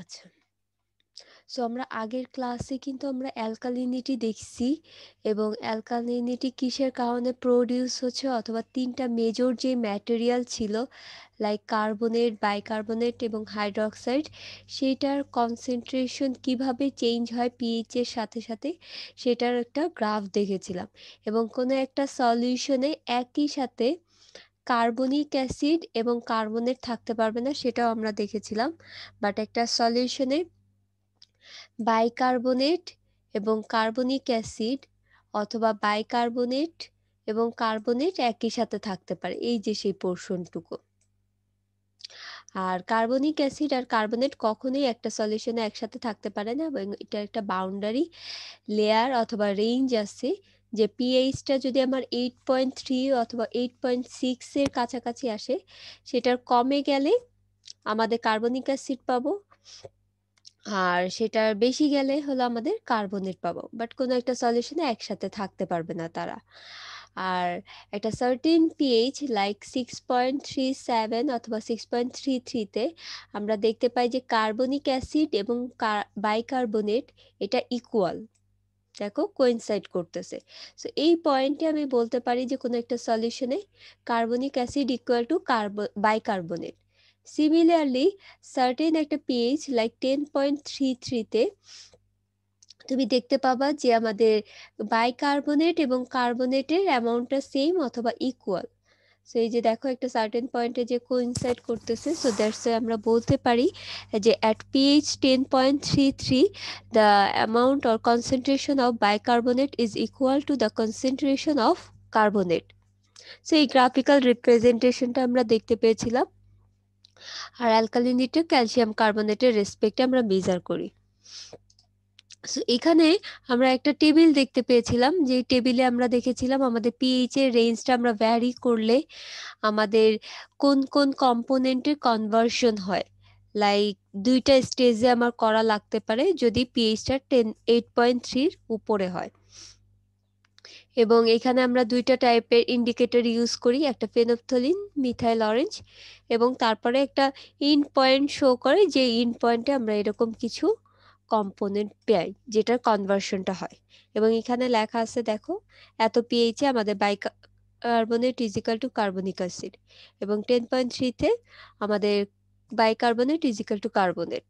আচ্ছা। সো আমরা আগের ক্লাসে কিন্তু আমরা অ্যালকালিনিটি দেখছি এবং অ্যালকালিনিটি কিসের কারণে প্রডিউস হচ্ছে অথবা 3টা মেজর যে ম্যাটেরিয়াল ছিল লাইক কার্বনেট, বাইকার্বনেট এবং হাইড্রক্সাইড, সেইটার কনসেন্ট্রেশন কিভাবে চেঞ্জ হয় পিএইচের সাথে সাথে সেটার একটা গ্রাফ দেখেছিলাম। এবং কোনো একটা সলিউশনে একই সাথে কার্বনিক অ্যাসিড এবং কার্বনেট থাকতে পারবে না, সেটাও আমরা দেখেছিলাম। বাট একটা সলিউশনে বাইকার্বনেট এবং কার্বনিক অ্যাসিড অথবা বাইকার্বনেট এবং কার্বনেট একই সাথে থাকতে পারে, এই যে সেই পোর্শনটুকু। আর কার্বনিক অ্যাসিড আর কার্বনেট কখনোই একটা সলিউশনে একসাথে থাকতে পারে না এবং এটা একটা বাউন্ডারি লেয়ার অথবা রেঞ্জ আছে যে পিএইচটা যদি আমার 8.3 অথবা 8.6 এর কাছাকাছি আসে, সেটার কমে গেলে আমাদের কার্বনিক অ্যাসিড পাবো, আর সেটার বেশি গেলে হলো আমাদের কার্বনেট পাবো। বাট কোনো একটা সলিউশনে একসাথে থাকতে পারবে না তারা। আর একটা সার্টেন পিএইচ লাইক 6.37 অথবা 6.33-তে আমরা দেখতে পাই যে কার্বনিক অ্যাসিড এবং বাইকার্বনেট এটা ইকুয়াল, দেখো কোইনসাইড করতেছে। সো এই পয়েন্টে আমি বলতে পারি যে কোনো একটা সলিউশনে carbonic acid equal to bicarbonate. Similarly certain একটা পিএইচ লাইক 10.33-তে তুমি দেখতে পাবা যে আমাদের বাইকার্বনেট এবং কার্বনেটের অ্যামাউন্টটা সেম অথবা ইকুয়াল। সো এই যে দেখো একটা সার্টেন পয়েন্টে যে কোইনসাইড করতেছে, সো দ্যাটস আমরা বলতে পারি যে at pH 10.33 the amount or concentration of bicarbonate is equal to the concentration of carbonate. So এই গ্রাফিক্যাল রিপ্রেজেন্টেশনটা আমরা দেখতে পেয়েছিলাম। আর অ্যালকালিনিটি ক্যালসিয়াম কার্বনেটের রেসপেক্টে আমরা মেজার করি। সো এখানে আমরা একটা টেবিল দেখতে পেয়েছিলাম, যে টেবিলে আমরা দেখেছিলাম আমাদের পিএইচ এর রেঞ্জটা আমরা ভ্যারি করলে আমাদের কোন কোন কম্পোনেন্টের কনভার্সন হয়। লাইক 2টা স্টেজে আমার করা লাগতে পারে যদি পিএইচটা 8.3-র উপরে হয়। এবং এখানে আমরা 2টা টাইপের ইন্ডিকেটর ইউজ করি, একটা ফেনফথলিন, মিথাইল অরেঞ্জ, এবং তারপরে একটা ইন পয়েন্ট শো করে যে ইন পয়েন্টে আমরা এরকম কিছু কম্পোনেন্ট পাই যেটার কনভার্সনটা হয়। এবং এখানে লেখা আছে দেখো, এত পিএইচে আমাদের bicarbonate is equal to carbonic acid এবং 10.3-তে আমাদের bicarbonate is equal to carbonate.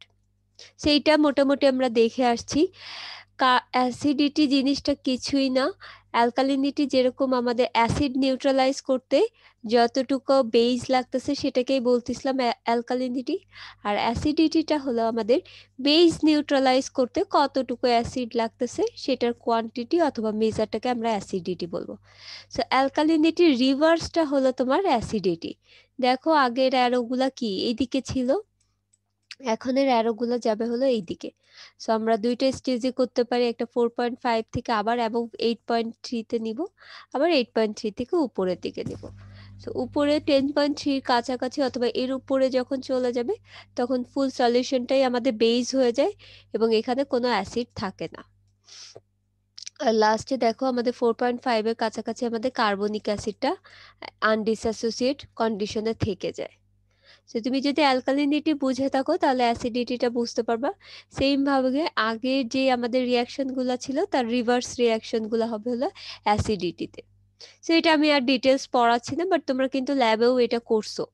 সেইটা মোটামুটি আমরা দেখে আসছি। অ্যাসিডিটি জিনিসটা কিছুই না, অ্যালকালিনিটি যেরকম আমাদের অ্যাসিড নিউট্রালাইজ করতে যতটুকু বেজ লাগতেছে সেটাকেই বলতেছিলাম অ্যালকালিনিটি, আর অ্যাসিডিটিটা হলো আমাদের বেজ নিউট্রালাইজ করতে কতটুকু অ্যাসিড লাগতেছে সেটার কোয়ান্টিটি অথবা মেজারটাকে আমরা অ্যাসিডিটি বলবো। সো অ্যালকালিনিটির রিভার্সটা হলো তোমার অ্যাসিডিটি। দেখো আগের অ্যারোগুলা কি এইদিকে ছিল, এখনের অ্যারোগুলো যাবে হলো এইদিকে। সো আমরা 2টা স্টেজে করতে পারি, একটা 4.5 থেকে আবার অ্যাবভ 8.3-তে নিব, আবার 8.3 থেকে উপরের দিকে নিব। সো উপরে 10.3-র কাছাকাছি অথবা এর উপরে যখন চলে যাবে তখন ফুল সলিউশনটাই আমাদের বেজ হয়ে যায় এবং এখানে কোনো অ্যাসিড থাকে না। আর লাস্টে দেখো আমাদের 4.5-এর কাছাকাছি আমাদের কার্বনিক অ্যাসিডটা আনডিসঅ্যাসোসিয়েট কন্ডিশনে থেকে যায়। সো তুমি যদি অ্যালকালিনিটি বুঝে থাকো তাহলে অ্যাসিডিটিটা বুঝতে পারবা। সেম ভাবে আগের যে আমাদের রিয়াকশনগুলো ছিল তার রিভার্স রিয়াকশনগুলো হবে হলো অ্যাসিডিটিতে। সো এটা আমি আর ডিটেলস পড়াচ্ছি না, বাট তোমরা কিন্তু ল্যাবেও এটা করছো,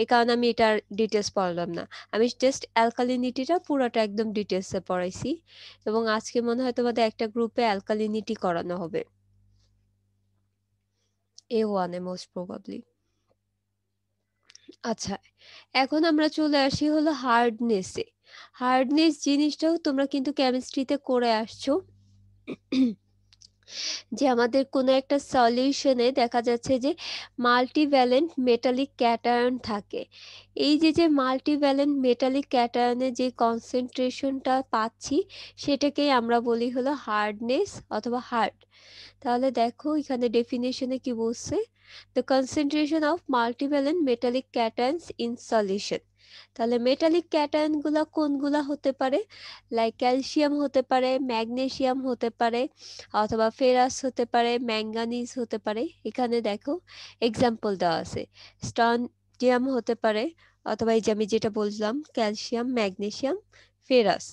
এই কারণে আমি এটার ডিটেলস পড়লাম না। আমি জাস্ট অ্যালকালিনিটিটা পুরোটা একদম ডিটেলসে পড়াইছি এবং আজকে মনে হয় তোমাদের একটা গ্রুপে অ্যালকালিনিটি করানো হবে, A1-এ মোস্ট প্রবাবলি। আচ্ছা, এখন আমরা চলে আসি হলো হার্ডনেসে। হার্ডনেস জিনিসটাও তোমরা কিন্তু কেমিস্ট্রিতে করে আসছো, যে আমাদের কোনো একটা সলিউশনে দেখা যাচ্ছে যে মাল্টিভ্যালেন্ট মেটালিক ক্যাটায়ন থাকে। এই যে যে মাল্টিভ্যালেন্ট মেটালিক ক্যাটায়নে যে কনসেন্ট্রেশনটা পাচ্ছি সেটাকেই আমরা বলি হলো হার্ডনেস অথবা হার্ড। তাহলে দেখো এখানে ডেফিনেশনে কি বলছে, the concentration of multivalent metallic cations in solution. তাহলে মেটালিক ক্যাটায়নগুলো কোনগুলা হতে পারে, লাইক ক্যালসিয়াম হতে পারে, ম্যাগনেসিয়াম হতে পারে, অথবা ফেরাস হতে পারে, ম্যাঙ্গানিজ হতে পারে। এখানে দেখো এক্সাম্পল দেওয়া আছে, স্ট্রনজিয়াম হতে পারে, অথবা এই যে আমি যেটা বললাম ক্যালসিয়াম, ম্যাগনেসিয়াম, ফেরাস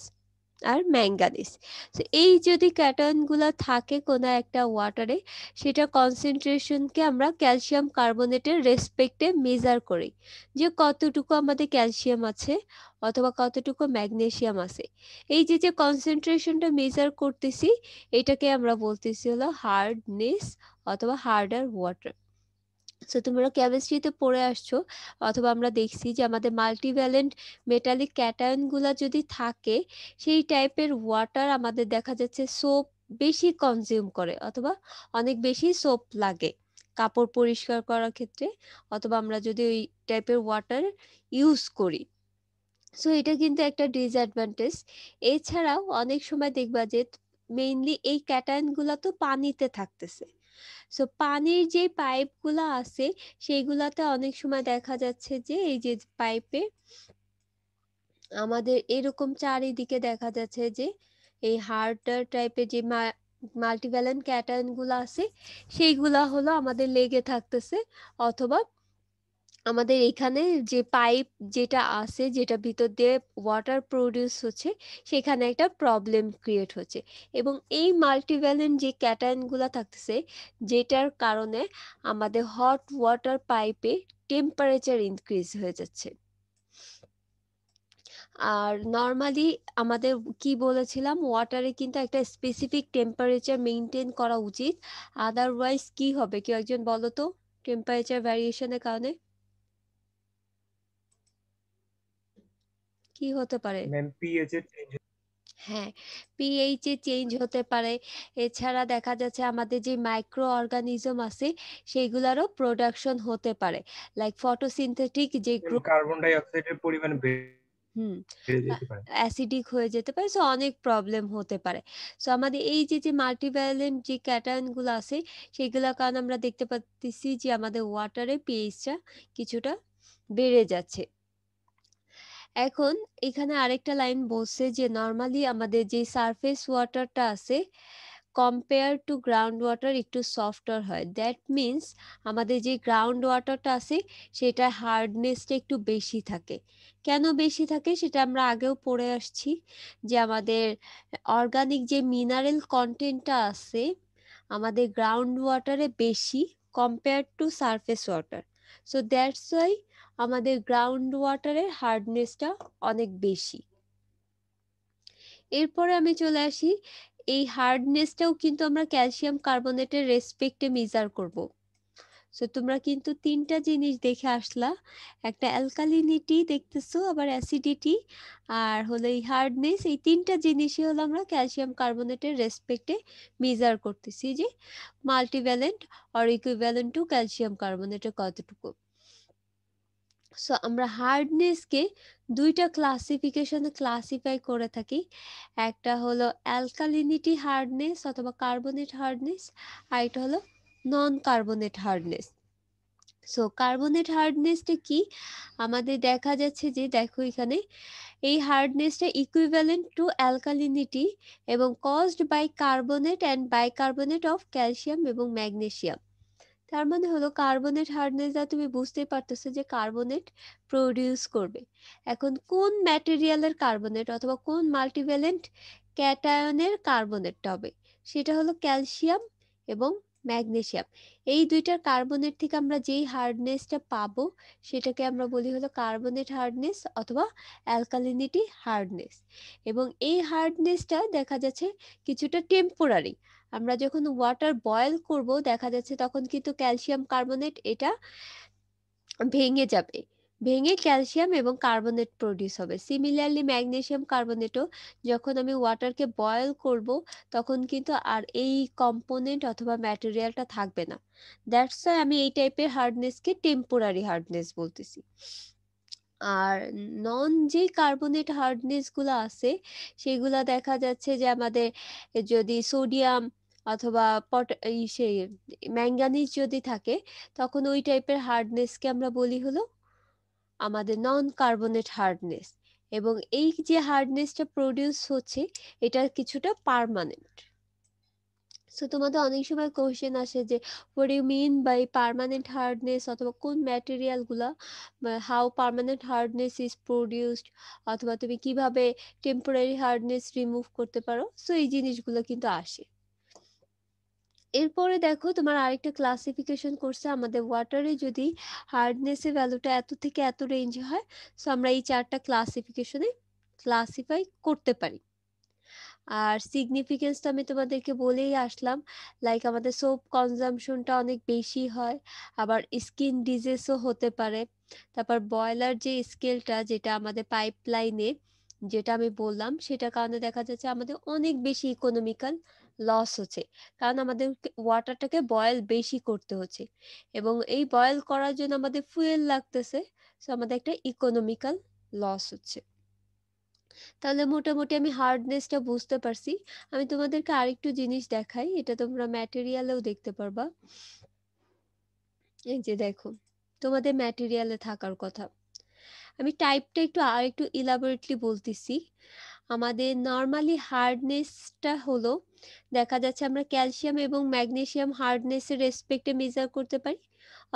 আর ম্যাঙ্গানিজ। তো এই যদি ক্যাটায়নগুলো থাকে কোনো একটা ওয়াটারে, সেটা কনসেন্ট্রেশনকে আমরা ক্যালসিয়াম কার্বনেটের রেসপেক্টে মেজার করি, যে কতটুকু আমাদের ক্যালসিয়াম আছে অথবা কতটুকু ম্যাগনেসিয়াম আছে। এই যে কনসেন্ট্রেশনটা মেজার করতেছি, এটাকে আমরা বলতেছি হলো হার্ডনেস অথবা হার্ডার ওয়াটার। সো তোমরা কেমিস্ট্রিতে পড়ে আসছো অথবা আমরা দেখছি যে আমাদের মাল্টিভ্যালেন্ট মেটালিক ক্যাটায়নগুলা যদি থাকে, সেই টাইপের ওয়াটার আমাদের দেখা যাচ্ছে সোপ বেশি কনজিউম করে অথবা অনেক বেশি সোপ লাগে কাপড় পরিষ্কার করার ক্ষেত্রে, অথবা আমরা যদি ওই টাইপের ওয়াটার ইউজ করি। সো এটা কিন্তু একটা ডিসঅ্যাডভান্টেজ। এছাড়াও অনেক সময় দেখবা যে মেইনলি এই ক্যাটায়নগুলা তো পানিতে থাকতেছে। সো পানির যে পাইপগুলা আছে সেইগুলাতে অনেক সময় দেখা যাচ্ছে যে এই যে পাইপে আমাদের এরকম চারিদিকে দেখা যাচ্ছে যে এই হার্ডার টাইপের যে মাল্টিভ্যালেন্ট ক্যাটায়নগুলো আছে সেইগুলা হলো আমাদের লেগে থাকতেছে, অথবা আমাদের এখানে যে পাইপ যেটা আছে যেটা ভিতর দিয়ে ওয়াটার প্রডিউস হচ্ছে সেখানে একটা প্রবলেম ক্রিয়েট হচ্ছে, এবং এই মাল্টিভ্যালেন্ট যে ক্যাটায়নগুলো থাকতেছে যেটার কারণে আমাদের হট ওয়াটার পাইপে টেম্পারেচার ইনক্রিজ হয়ে যাচ্ছে। আর নর্মালি আমাদের কি বলেছিলাম, ওয়াটারে কিন্তু একটা স্পেসিফিক টেম্পারেচার মেনটেন করা উচিত, আদারওয়াইজ কি হবে কেউ একজন বলো তো, টেম্পারেচার ভ্যারিয়েশনের কারণে কি হতে পারে? ম্যাম পিএইচ এর চেঞ্জ। হ্যাঁ, পিএইচ এ চেঞ্জ হতে পারে। এছাড়া দেখা যাচ্ছে আমাদের যে মাইক্রো অর্গানিজম আছে সেইগুলারও প্রোডাকশন হতে পারে, লাইক ফটোসিনথেটিক যে গ্রোথ। কার্বন ডাই অক্সাইডের পরিমাণ হুম, বেড়ে যেতে পারে। অ্যাসিডিক হয়ে যেতে পারে, সো অনেক প্রবলেম হতে পারে। সো আমাদের এই যে মাল্টিভ্যালেন্ট যে ক্যাটায়নগুলো আছে সেগুলোর কারণে আমরা দেখতে পাচ্ছি যে আমাদের ওয়াটারে পিএইচটা কিছুটা বেড়ে যাচ্ছে। এখন এখানে আরেকটা লাইন বলছে যে নর্মালি আমাদের যে সারফেস ওয়াটারটা আছে কম্পেয়ার টু গ্রাউন্ড ওয়াটার একটু সফটার হয়, দ্যাট মিন্স আমাদের যে গ্রাউন্ড ওয়াটারটা আছে সেটার হার্ডনেসটা একটু বেশি থাকে। কেন বেশি থাকে সেটা আমরা আগেও পড়ে আসছি, যে আমাদের অর্গানিক যে মিনারেল কন্টেন্টটা আছে আমাদের গ্রাউন্ড ওয়াটারে বেশি compare to surface water. So that's why আমাদের গ্রাউন্ড ওয়াটারের হার্ডনেসটা অনেক বেশি। এরপরে আমি চলে আসি, এই হার্ডনেসটাও কিন্তু আমরা ক্যালসিয়াম কার্বনেটের রেসপেক্টে মেজার করব। সো তোমরা কিন্তু তিনটা জিনিস দেখে আসলা, একটা অ্যালকালিনিটি দেখতেছো, আবার অ্যাসিডিটি, আর হলো এই হার্ডনেস। এই তিনটা জিনিসই হলো আমরা ক্যালসিয়াম কার্বনেটের রেসপেক্টে মেজার করতেছি যে multivalent or equivalent to calcium কার্বনেটের কতটুকু। সো আমরা হার্ডনেসকে দুইটা ক্লাসিফিকেশনে ক্লাসিফাই করে থাকি, একটা হলো অ্যালকালিনিটি হার্ডনেস অথবা কার্বনেট হার্ডনেস, আর এটা হলো non carbonate hardness. So carbonate হার্ডনেসটা কি, আমাদের দেখা যাচ্ছে যে দেখো এখানে এই হার্ডনেসটা ইকুইভ্যালেন্ট টু অ্যালকালিনিটি এবং caused by carbonate and bicarbonate of calcium এবং ম্যাগনেসিয়াম। তার মানে হলো কার্বনেট হার্ডনেস দ্বারা তুমি বুঝতেই পারতেছো যে কার্বনেট প্রডিউস করবে। এখন কোন ম্যাটেরিয়ালের কার্বনেট অথবা কোন মাল্টিভ্যালেন্ট ক্যাটায়নের কার্বনেটটা হবে, সেটা হলো ক্যালসিয়াম এবং ম্যাগনেসিয়াম। এই দুইটার কার্বনেট থেকে আমরা যেই হার্ডনেসটা পাবো সেটাকে আমরা বলি হলো কার্বনেট হার্ডনেস অথবা অ্যালকালিনিটি হার্ডনেস। এবং এই হার্ডনেসটা দেখা যাচ্ছে কিছুটা টেম্পোরারি। আমরা যখন ওয়াটার বয়েল করব দেখা যাচ্ছে তখন কিন্তু ক্যালসিয়াম কার্বনেট এটা ভেঙে যাবে, ভেঙে ক্যালসিয়াম এবং কার্বনেট প্রডিউস হবে। সিমিলারলি ম্যাগনেসিয়াম কার্বনেটও যখন আমি ওয়াটারকে বয়েল করব তখন কিন্তু আর এই কম্পোনেন্ট অথবা ম্যাটেরিয়ালটা থাকবে না। দ্যাটস ওয়াই আমি এই টাইপের হার্ডনেসকে টেম্পোরারি হার্ডনেস বলতেছি। আর নন যে কার্বনেট হার্ডনেসগুলো আছে সেগুলা দেখা যাচ্ছে যে আমাদের যদি সোডিয়াম অথবা সেই ম্যাঙ্গানিজ যদি থাকে তখন ওই টাইপের হার্ডনেসকে আমরা বলি হলো আমাদের নন কার্বনেট হার্ডনেস। এবং এই যে হার্ডনেসটা প্রডিউস হচ্ছে এটা কিছুটা পার্মানেন্ট। সো তোমাদের অনেক সময় কোয়েশ্চেন আসে যে what you mean by permanent hardness, অথবা কোন ম্যাটেরিয়ালগুলা, how permanent hardness is produced, অথবা তুমি কিভাবে টেম্পোরারি হার্ডনেস রিমুভ করতে পারো। সো এই জিনিসগুলো কিন্তু আসে। এরপরে দেখো তোমার আরেকটা ক্লাসিফিকেশন করছে আমাদের ওয়াটারে যদি হার্ডনেসের ভ্যালুটা এত থেকে এত রেঞ্জ হয়, সো আমরা এই 4টা ক্লাসিফিকেশনে ক্লাসিফাই করতে পারি। আর সিগনিফিকেন্স তো আমি তোমাদেরকে বলেই আসলাম, লাইক আমাদের সোপ কনজাম্পশনটা অনেক বেশি হয়, আবার স্কিন ডিজিজও হতে পারে। তারপর বয়লার যে স্কেলটা যেটা আমাদের পাইপলাইনে, যেটা আমি বললাম, সেটার কারণে দেখা যাচ্ছে আমাদের অনেক বেশি ইকোনমিক্যাল লস হচ্ছে, কারণ আমাদের ওয়াটারটাকে বয়েল বেশি করতে হচ্ছে, এবং এই বয়েল করার জন্য আমাদের ফুয়েল লাগতেছে। সো আমাদের একটা ইকোনমিক্যাল লস হচ্ছে। তাহলে মোটামুটি আমি হার্ডনেসটা বুঝতে পারছি। আমি তোমাদেরকে আরেকটু জিনিস দেখাই, এটা তোমরা ম্যাটেরিয়ালেও দেখতে পারবা। এই যে দেখো, তোমাদের ম্যাটেরিয়ালে থাকার কথা। আমি টাইপটা একটু আরেকটু ইলাবোরেটলি বলতেছি। আমাদের নর্মালি হার্ডনেসটা হলো, দেখা যাচ্ছে আমরা ক্যালসিয়াম এবং ম্যাগনেসিয়াম হার্ডনেসের রেসপেক্টে মেজার করতে পারি,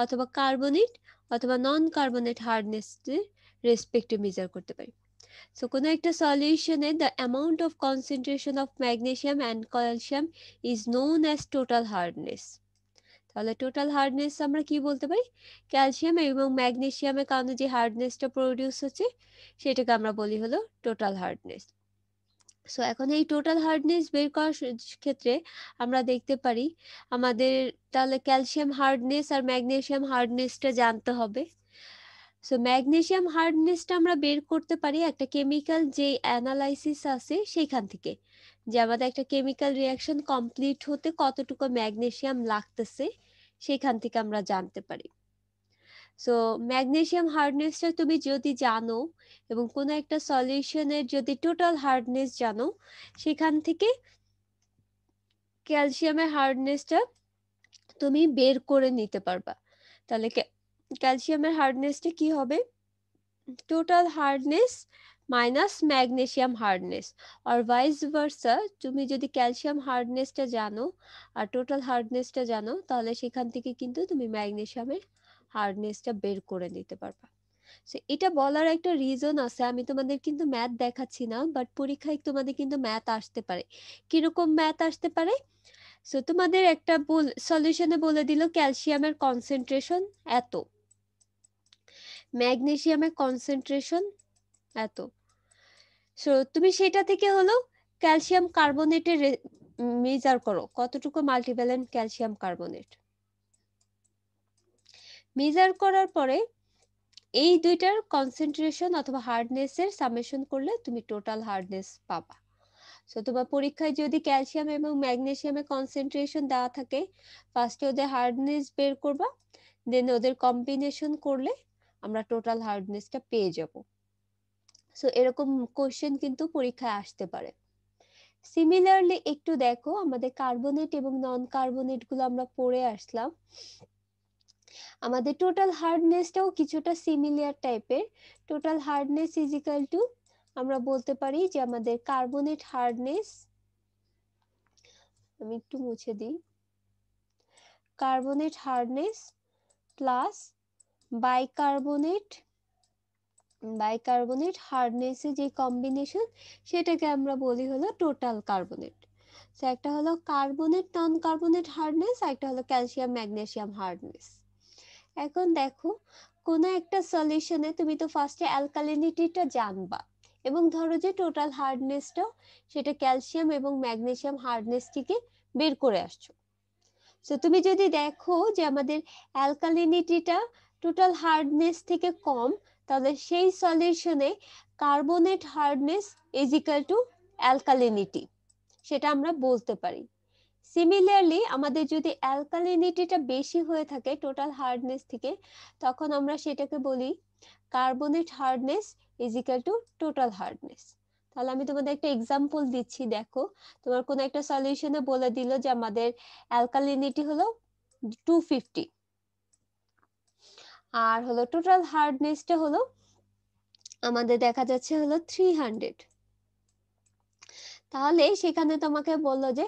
অথবা কার্বনেট অথবা নন কার্বনেট হার্ডনেসের রেসপেক্টে মেজার করতে পারি। সো কোনো একটা সলিউশনে the amount of concentration of magnesium and calcium is known as total hardness. তাহলে টোটাল হার্ডনেস আমরা কি বলতে পারি? ক্যালসিয়াম এবং ম্যাগনেসিয়ামের কারণে যে হার্ডনেসটা প্রডিউস হচ্ছে, সেটাকে আমরা বলি হলো টোটাল হার্ডনেস। সো এখন এই টোটাল হার্ডনেস বের করার ক্ষেত্রে আমরা দেখতে পারি আমাদের তাহলে ক্যালসিয়াম হার্ডনেস আর ম্যাগনেসিয়াম হার্ডনেসটা জানতে হবে। সো ম্যাগনেসিয়াম হার্ডনেসটা আমরা বের করতে পারি একটা কেমিক্যাল যে অ্যানালাইসিস আছে সেখান থেকে, যে আমাদের একটা কেমিক্যাল রিয়াকশন কমপ্লিট হতে কতটুকু ম্যাগনেসিয়াম লাগতেছে, সেখান থেকে আমরা জানতে পারি। সো ম্যাগনেসিয়াম হার্ডনেসটা তুমি যদি জানো, এবং কোনো একটা সলিউশনের যদি টোটাল হার্ডনেস জানো, সেখান থেকে ক্যালসিয়ামের হার্ডনেসটা তুমি বের করে নিতে পারবা। তাহলে ক্যালসিয়ামের হার্ডনেসটা কি হবে? Total hardness minus magnesium hardness, আর ভাইস ভার্সা। তুমি যদি ক্যালসিয়াম হার্ডনেসটা জানো আর টোটাল হার্ডনেসটা জানো, তাহলে সেখান থেকে কিন্তু তুমি ম্যাগনেসিয়ামের হার্ডনেসটা বের করে নিতে পারবা। সো এটা বলার একটা রিজন আছে, আমি তোমাদের কিন্তু ম্যাথ দেখাচ্ছি না, বাট পরীক্ষায় তোমাদের কিন্তু ম্যাথ আসতে পারে। কিরকম ম্যাথ আসতে পারে? সো তোমাদের একটা সলিউশনে বলে দিল ক্যালসিয়ামের কনসেন্ট্রেশন এত, ম্যাগনেসিয়ামের কনসেন্ট্রেশন এত। সো তুমি সেটা থেকে হলো ক্যালসিয়াম কার্বনেটের মেজার করো, কতটুকু মাল্টিভ্যালেন্ট ক্যালসিয়াম কার্বনেট। মেজার করার পরে এই দুইটার কনসেন্ট্রেশন অথবা হার্ডনেসের সামেশন করলে তুমি টোটাল হার্ডনেস পাবা। সো তোমার পরীক্ষায় যদি ক্যালসিয়াম এবং ম্যাগনেসিয়ামের কনসেন্ট্রেশন দেওয়া থাকে, ফার্স্টে ওদের হার্ডনেস বের করবা, দেন ওদের কম্বিনেশন করলে আমরা টোটাল হার্ডনেসটা পেয়ে যাব। সো এরকম কোশ্চেন কিন্তু পরীক্ষায় আসতে পারে। সিমিলারলি একটু দেখো, আমাদের কার্বনেট এবং নন কার্বনেট গুলো আমরা পড়ে আসলাম। আমাদের টোটাল হার্ডনেসটাও কিছুটা সিমিলার টাইপের। Total hardness is equal to, আমরা বলতে পারি যে আমাদের কার্বনেট হার্ডনেস, আমি একটু মুছে দিই, carbonate hardness plus bicarbonate, bicarbonate হার্ডনেসের যে কম্বিনেশন, সেটাকে আমরা বলি হলো টোটাল কার্বনেট। তো একটা হলো কার্বনেট নন কার্বনেট হার্ডনেস, আর একটা হলো ক্যালসিয়াম ম্যাগনেসিয়াম হার্ডনেস। এখন দেখো, কোনো একটা সলিউশনে তুমি তো ফার্স্টে অ্যালকালিনিটিটা জানবা, এবং ধরো যে টোটাল হার্ডনেসটাও সেটা ক্যালসিয়াম এবং ম্যাগনেসিয়াম হার্ডনেস থেকে বের করে আসছো। সো তুমি যদি দেখো যে আমাদের অ্যালকালিনিটিটা টোটাল হার্ডনেস থেকে কম, তাহলে সেই সলিউশনে carbonate hardness is equal to alkalinity, সেটা আমরা বলতে পারি। সিমিলারলি আমাদের যদি অ্যালকালিনিটিটা বেশি হয়ে থাকে টোটাল হার্ডনেস থেকে, তখন আমরা সেটাকে বলি carbonate hardness is equal two total hardness. তাহলে আমি তোমাদের একটা এক্সাম্পল দিচ্ছি, দেখো তোমার কোন একটা সলিউশনে বলে দিল যে আমাদের অ্যালকালিনিটি হলো 250, আর হলো টোটাল হার্ডনেসটা হলো আমাদের দেখা যাচ্ছে হলো 300। তাহলে সেখানে তোমাকে বললো যে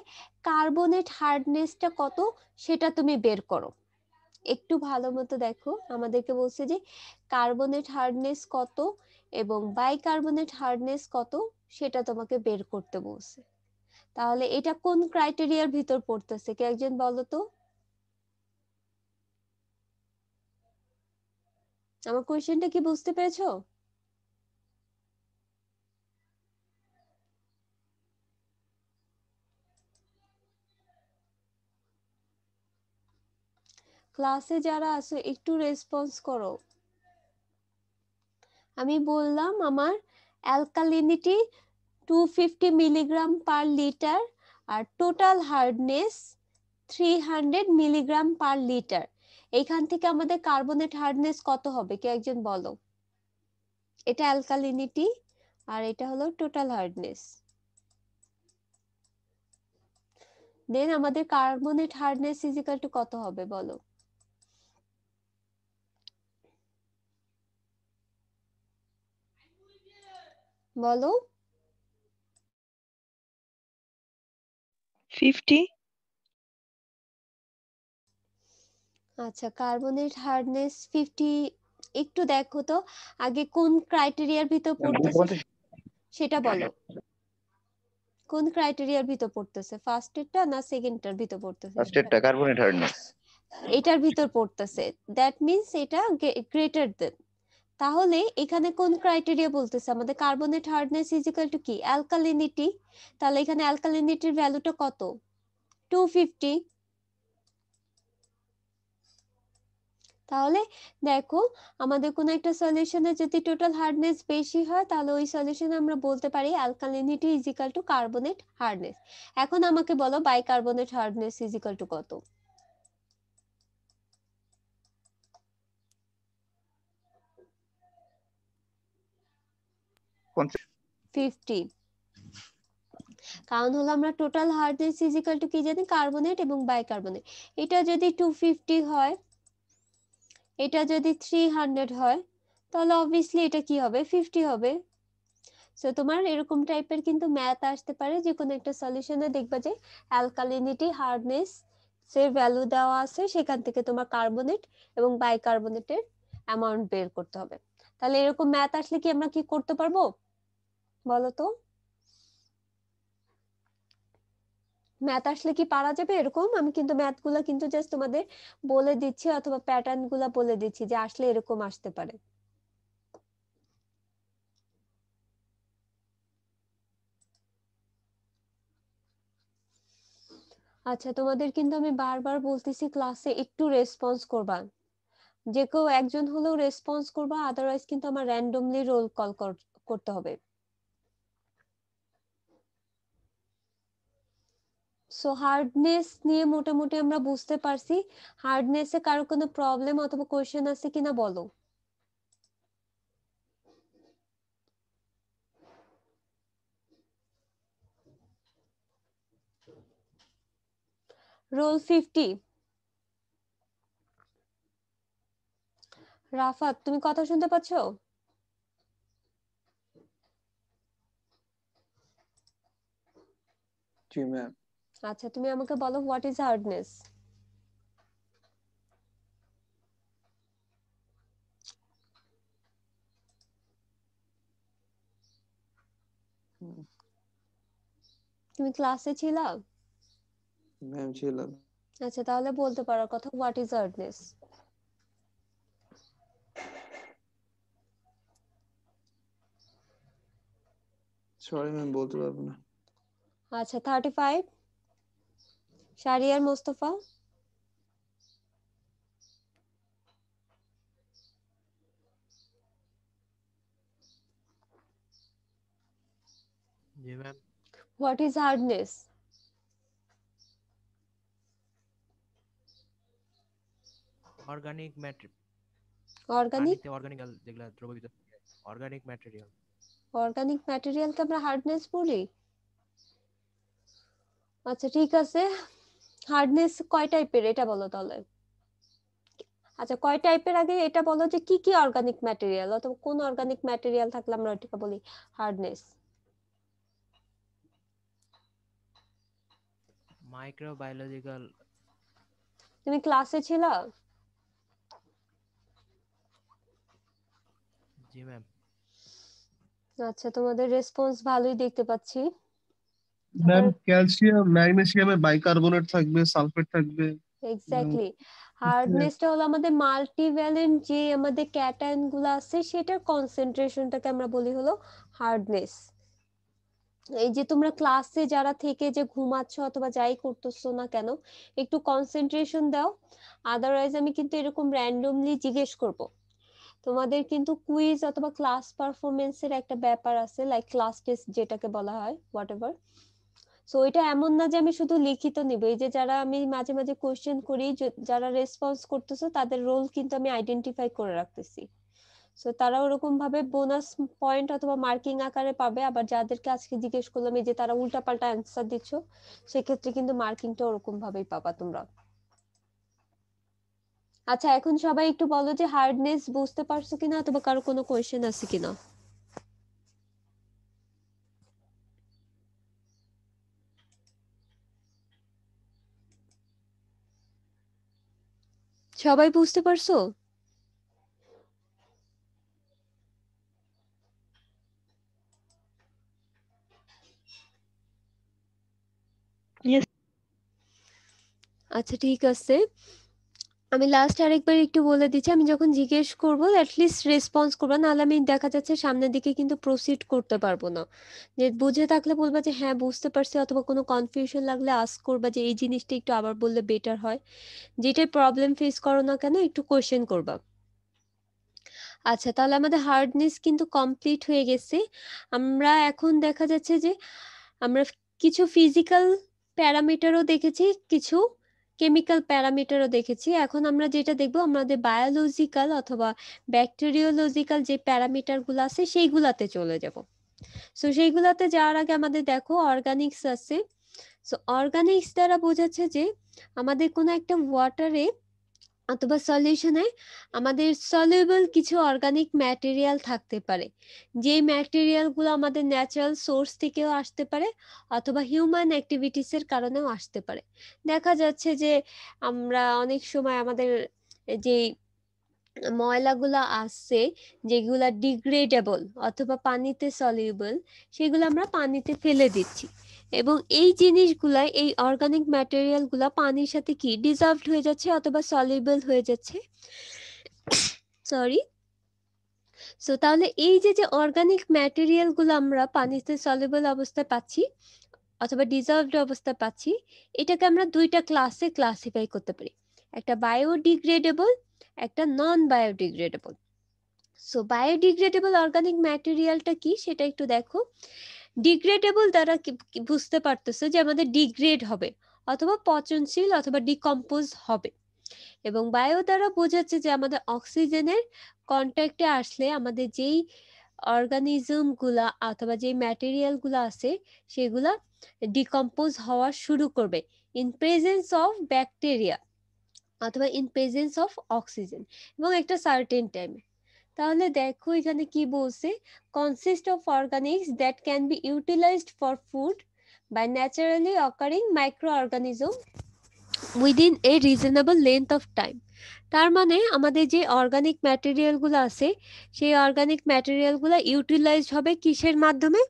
কার্বনেট হার্ডনেসটা কত সেটা তুমি বের করো। একটু ভালো মতো দেখো, আমাদেরকে বলছে যে কার্বনেট হার্ডনেস কত এবং বাইকার্বনেট হার্ডনেস কত সেটা তোমাকে বের করতে বলছে। তাহলে এটা কোন ক্রাইটেরিয়ার ভিতর পড়তেছে, কে একজন বলো তো? আমার কোশ্চেনটা কি বুঝতে পেরেছো? ক্লাসে যারা আছো একটু রেসপন্স করো। আমি বললাম আমার অ্যালকালিনিটি 250 মিলিগ্রাম পার লিটার আর total hardness 300 milligram per litre. এইখান থেকে আমাদের কার্বনেট হার্ডনেস কত হবে, কে একজন বলো? এটা অ্যালকালিনিটি আর এটা হলো টোটাল হার্ডনেস। দেন আমাদের carbonate hardness is equal to কত হবে বলো? বলো। 50। আচ্ছা, কার্বনেট হার্ডনেস 50। একটু দেখো তো আগে কোন ক্রাইটেরিয়ার ভিতর পড়তেছে সেটা বলো। কোন ক্রাইটেরিয়ার ভিতর পড়তেছে, ফার্স্টেরটা না সেকেন্ডটার ভিতর পড়তেছে? ফার্স্টেরটা কার্বনেট হার্ডনেস। এটার ভিতর পড়তেছে, দ্যাট মিন্স এটা গ্রেটার দেন। তাহলে এখানে কোন ক্রাইটেরিয়া বলতেছে আমাদের carbonate hardness is equal to কি, অ্যালকালিনিটি। তাহলে এখানে অ্যালকালিনিটির ভ্যালুটা কত? 250। তাহলে দেখো আমাদের কোন একটা সলিউশনে যদি টোটাল হার্ডনেস বেশি হয় তাহলে ওই সলিউশনে আমরা বলতে পারি alkalinity is equal to carbonate hardness. এখন আমাকে বলো bicarbonate hardness is equal to কত? 50। কারণ হলো আমরা total hardness is equal to কি জানি, কার্বনেট এবং বাইকার্বনেট। এটা যদি 250 হয়, এটা যদি 300 হয়, তাহলে অবভিয়াসলি এটা কি হবে, 50 হবে। সো তোমার এরকম টাইপের কিন্তু ম্যাথ আসতে পারে, যে কোনো একটা সলিউশনে দেখবা যে অ্যালকালিনিটি হার্ডনেস এর ভ্যালু দেওয়া আছে, সেখান থেকে তোমার কার্বনেট এবং বাইকার্বনেটের অ্যামাউন্ট বের করতে হবে। তাহলে এরকম ম্যাথ আসলে কি আমরা কি করতে পারবো বলো তো? ম্যাথ আসলে কি পারা যাবে এরকম? আমি কিন্তু ম্যাথ গুলা কিন্তু জাস্ট তোমাদের বলে দিচ্ছি, অথবা প্যাটার্ন গুলা বলে দিচ্ছি যে আসলে এরকম আসতে পারে। আচ্ছা, তোমাদের কিন্তু আমি বারবার বলতেছি ক্লাসে একটু রেসপন্স করবা, যে কেউ একজন হলেও রেসপন্স করবা, আদারওয়াইজ কিন্তু আমার র্যান্ডমলি রোল কল করতে হবে। সো হার্ডনেস নিয়ে মোটামুটি আমরা বুঝতে পারছি। হার্ডনেসে কারো কোনো প্রবলেম অথবা কোশ্চেন আছে কিনা বলো? রোল 50। রাফাত, তুমি কথা শুনতে পাচ্ছ? জি ম্যাম। আচ্ছা, তুমি আমাকে বলো হোয়াট ইজ হার্ডনেস? তুমি ক্লাসে ছিলা? ম্যাম ছিলাম। আচ্ছা, তাহলে বলতে পারার কথা what is hardness. Sorry ma'am, বলতে পারবো না। আচ্ছা, 35। শারিয়ার মোস্তফা? জি ma'am. What is hardness? Organic material, organic পানিতে অর্গানিক যেগুলা দ্রবীভূত অর্গানিক ম্যাটেরিয়াল। অর্গানিক ম্যাটেরিয়ালকে আমরা হার্ডনেস বলি? আচ্ছা ঠিক আছে, হার্ডনেস কয় টাইপের এটা বলো তাহলে। আচ্ছা, কয় টাইপের আগে এটা বলো যে কি কি অর্গানিক ম্যাটেরিয়াল, অথবা কোন অর্গানিক ম্যাটেরিয়াল থাকলে আমরা ওটাকে বলি হার্ডনেস। মাইক্রোবায়োলজিক্যাল। তুমি ক্লাসে ছিলা? জি ম্যাম। আচ্ছা, তোমাদের রেসপন্স ভালোই দেখতে পাচ্ছি। ম্যাম তারপর ক্যালসিয়াম ম্যাগনেসিয়ামে বাইকার্বনেট থাকবে, সালফেট থাকবে। এক্স্যাক্টলি, হার্ডনেসটা হলো আমাদের মাল্টিভ্যালেন্ট যে আমাদের ক্যাটায়ন গুলো আছে সেটার কনসেন্ট্রেশনটাকে আমরা বলি হলো হার্ডনেস। এই যে তোমরা ক্লাসে যারা থেকে যে ঘুমাচ্ছ অথবা যাই করতেছো না কেন, একটু কনসেন্ট্রেশন দাও, আদারওয়াইজ আমি কিন্তু এরকম র্যান্ডমলি জিজ্ঞেস করব। তোমাদের কিন্তু কুইজ অথবা ক্লাস পারফরমেন্সের একটা ব্যাপার আছে, লাইক ক্লাস টেস্ট যেটাকে বলা হয়, হোয়াটএভার। সো এটা এমন না যে আমি শুধু লিখিত নিব, এই যে যারা আমি মাঝে মাঝে কোশ্চেন করি, যারা রেসপন্স করতেছো তাদের রোল কিন্তু আমি আইডেন্টিফাই করে রাখতেছি। সো তারা ওরকম ভাবে বোনাস পয়েন্ট অথবা মার্কিং আকারে পাবে, আবার যাদেরকে আজকে জিজ্ঞেস করলাম এই যে তারা উল্টাপাল্টা অ্যান্সার দিচ্ছ, সেক্ষেত্রে কিন্তু মার্কিংটা ওরকম ভাবেই পাবা তোমরা। আচ্ছা, এখন সবাই একটু বলো যে হার্ডনেস বুঝতে পারছো কিনা অথবা কারো কোনো কোয়েশ্চেন আছে কিনা। সবাই বুঝতে পারছো? আচ্ছা ঠিক আছে, আমি লাস্ট আরেকবার একটু বলে দিচ্ছি, আমি যখন জিজ্ঞেস করবো অ্যাটলিস্ট রেসপন্স করবা, নাহলে আমি দেখা যাচ্ছে সামনের দিকে কিন্তু প্রসিড করতে পারবো না। যে বুঝে থাকলে বলবা যে হ্যাঁ বুঝতে পারছি, অথবা কোনো কনফিউশন লাগলে আস্ক করবা যে এই জিনিসটা একটু আবার বললে বেটার হয়। যেটাই প্রবলেম ফেস করো না কেন একটু কোশ্চেন করবা। আচ্ছা, তাহলে আমাদের হার্ডনেস কিন্তু কমপ্লিট হয়ে গেছে। আমরা এখন দেখা যাচ্ছে যে আমরা কিছু ফিজিক্যাল প্যারামিটারও দেখেছি, কিছু কেমিক্যাল প্যারামিটারও দেখেছি। এখন আমরা যেটা দেখবো আমাদের বায়োলজিক্যাল অথবা ব্যাকটেরিওলজিক্যাল যে প্যারামিটারগুলো আছে সেইগুলাতে চলে যাব। সো সেইগুলাতে যাওয়ার আগে আমাদের দেখো অর্গানিক্স আছে। সো অর্গানিক্স দ্বারা বোঝাচ্ছে যে আমাদের কোনো একটা ওয়াটারে অথবা সলিউশনে আমাদের সলিউবল কিছু অর্গানিক ম্যাটেরিয়াল থাকতে পারে, যে ম্যাটেরিয়ালগুলো আমাদের ন্যাচারাল সোর্স থেকেও আসতে পারে অথবা হিউম্যান অ্যাক্টিভিটিসের কারণেও আসতে পারে। দেখা যাচ্ছে যে আমরা অনেক সময় আমাদের যে ময়লাগুলো আছে যেগুলা ডিগ্রেডেবল অথবা পানিতে সলিউবল, সেগুলো আমরা পানিতে ফেলে দিচ্ছি, এবং এই জিনিসগুলা এই অর্গানিক ম্যাটেরিয়ালগুলা পানির সাথে কি ডিজলভড হয়ে যাচ্ছে অথবা সলিউবল হয়ে যাচ্ছে, সরি। সো তাহলে এই যে যে অর্গানিক ম্যাটেরিয়ালগুলো আমরা পানিতে সলিউবল অবস্থায় পাচ্ছি অথবা ডিজলভড অবস্থায় পাচ্ছি, এটাকে আমরা দুইটা ক্লাসে ক্লাসিফাই করতে পারি, একটা বায়োডিগ্রেডেবল, একটা non biodegradable. So biodegradable organic ম্যাটেরিয়ালটা কি সেটা একটু দেখো। ডিগ্রেডেবল দ্বারা বুঝতে পারতেছো যে আমাদের ডিগ্রেড হবে অথবা পচনশীল অথবা ডিকম্পোজ হবে, এবং বায়ো দ্বারা বোঝাচ্ছে যে আমাদের অক্সিজেনের কন্ট্যাক্টে আসলে আমাদের যেই অর্গানিজম গুলা অথবা যেই ম্যাটেরিয়াল গুলা আছে সেগুলা ডিকম্পোজ হওয়া শুরু করবে ইন প্রেজেন্স অফ ব্যাকটেরিয়া অথবা ইন প্রেজেন্স অফ অক্সিজেন, এবং একটা সার্টেন টাইমে। তাহলে দেখো এখানে কি বলছে, consist of organics that can be utilized for food by naturally occurring micro organism within a reasonable length of time. তার মানে আমাদের যে অর্গানিক ম্যাটেরিয়ালগুলো আছে সেই অর্গানিক ম্যাটেরিয়ালগুলো ইউটিলাইজড হবে কিসের মাধ্যমে?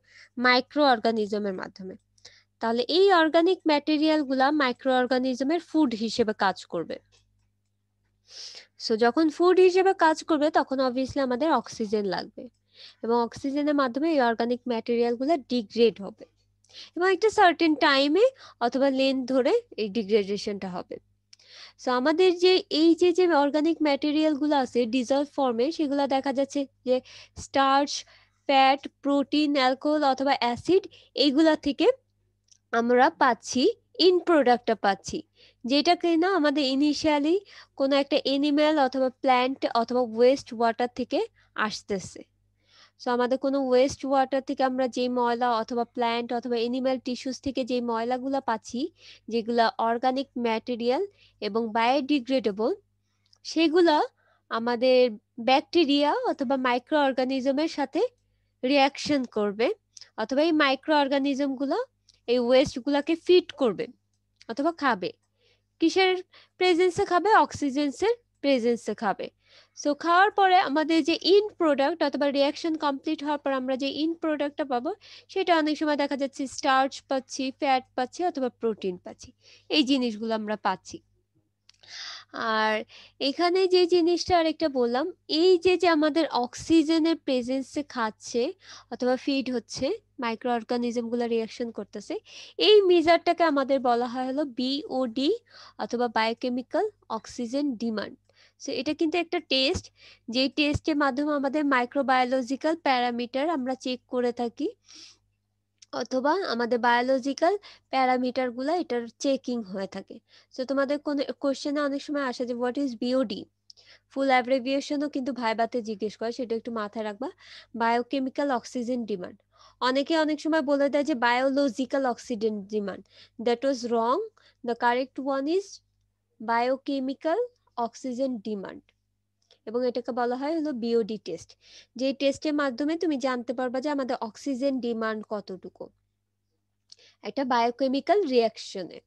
মাইক্রো অর্গানিজমের মাধ্যমে। তাহলে এই অর্গানিক ম্যাটেরিয়ালগুলা মাইক্রো অর্গানিজমের ফুড হিসেবে কাজ করবে। সো যখন ফুড হিসেবে কাজ করবে তখন অবভিয়াসলি আমাদের অক্সিজেন লাগবে, এবং অক্সিজেনের মাধ্যমে এই অর্গানিক ম্যাটেরিয়ালগুলো ডিগ্রেড হবে, এবং একটা সার্টেন টাইমে অথবা লেন্থ ধরে এই ডিগ্রেডেশনটা হবে। সো আমাদের যে এই যে যে অর্গানিক ম্যাটেরিয়ালগুলো আছে ডিজলভ ফর্মে, সেগুলো দেখা যাচ্ছে যে স্টার্চ, ফ্যাট, প্রোটিন, অ্যালকোহল অথবা অ্যাসিড, এইগুলা থেকে আমরা পাচ্ছি ইন প্রোডাক্টটা পাচ্ছি, যেটা কিনা আমাদের ইনিশিয়ালি কোনো একটা এনিম্যাল অথবা প্ল্যান্ট অথবা ওয়েস্ট ওয়াটার থেকে আসতেছে। সো আমাদের কোনো ওয়েস্ট ওয়াটার থেকে আমরা যে ময়লা অথবা প্ল্যান্ট অথবা এনিম্যাল টিস্যুস থেকে যে ময়লাগুলো পাচ্ছি, যেগুলা অর্গানিক ম্যাটেরিয়াল এবং বায়োডিগ্রেডেবল, সেগুলা আমাদের ব্যাকটেরিয়া অথবা মাইক্রো অর্গানিজমের সাথে রিয়াকশন করবে, অথবা এই মাইক্রো অর্গানিজমগুলো এই ওয়েস্টগুলোকে ফিড করবে, অথবা খাবে। কিসের প্রেজেন্সে খাবে? অক্সিজেন্সের প্রেজেন্সে খাবে। সো খাওয়ার পরে আমাদের যে ইন প্রোডাক্ট অথবা রিয়াকশন কমপ্লিট হওয়ার পর আমরা যে ইন প্রোডাক্টটা পাবো সেটা অনেক সময় দেখা যাচ্ছে স্টার্চ পাচ্ছি, ফ্যাট পাচ্ছি অথবা প্রোটিন পাচ্ছি। এই জিনিসগুলো আমরা পাচ্ছি। আর এখানে যে জিনিসটা আরেকটা বললাম, এই যে যে আমাদের অক্সিজেনের প্রেজেন্সে খাচ্ছে অথবা ফিড হচ্ছে, মাইক্রো অর্গানিজমগুলো রিয়াকশন করতেছে, এই মেজারটাকে আমাদের বলা হয় হলো বিওডি অথবা বায়োকেমিক্যাল অক্সিজেন ডিমান্ড। সো এটা কিন্তু একটা টেস্ট, যেই টেস্টের মাধ্যমে আমাদের মাইক্রোবায়োলজিক্যাল প্যারামিটার আমরা চেক করে থাকি অথবা আমাদের বায়োলজিক্যাল প্যারামিটারগুলো এটার চেকিং হয়ে থাকে। সো তোমাদের কোন কোশ্চেনে অনেক সময় আসে যে হোয়াট ইজ বিওডি, ফুল অ্যাব্রিভিয়েশনও কিন্তু ভাইবাতে জিজ্ঞেস করে, সেটা একটু মাথায় রাখবা। Biochemical oxygen demand. অনেকে অনেক সময় বলে দেয় যে biological oxygen demand, that was wrong. The correct one is biochemical oxygen demand, এবং এটাকে বলা হয় হলো বিওডি টেস্ট, যে টেস্টের মাধ্যমে তুমি জানতে পারবা যে আমাদের অক্সিজেন ডিমান্ড কতটুকু একটা বায়োকেমিক্যাল রিয়াকশনে।